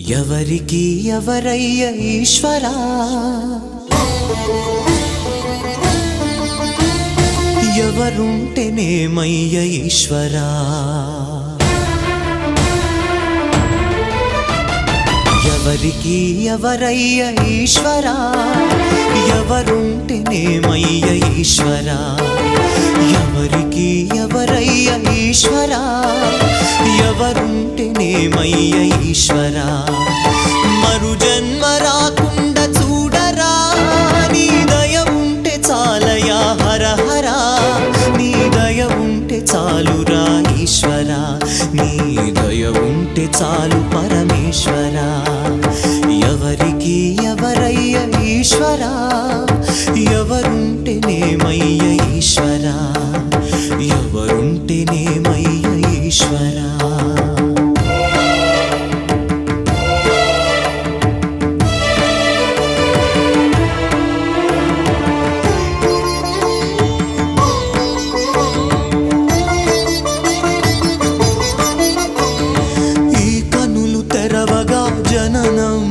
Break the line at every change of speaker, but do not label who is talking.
ఎవరికి ఎవరయ్య ఈశ్వరా, ఎవరుంటేనేమయ్య ఈశ్వరా, ఎవరికి ఎవరయ్య ఈశ్వరా, ఎవరుంటేనేమయ్య ఈశ్వరా, ఎవరికి ఎవరయ్య ఈశ్వరా, ఎవరుంటేనేమయ్య ఈశ్వరా. మరు జన్మ రాకుండా చూడరా, నీ దయ ఉంటే చాలయా హర హరా, నీ దయ ఉంటే చాలురా ఈశ్వరా, నీ దయ ఉంటే చాలు పరమేశ్వరా. ఎవరికి ఎవరయ్య ఈశ్వరా, ఎవరుంటేనేమయ్య ఈశ్వరా, ఎవరుంటేనేమయ్య ఈశ్వరా. జననం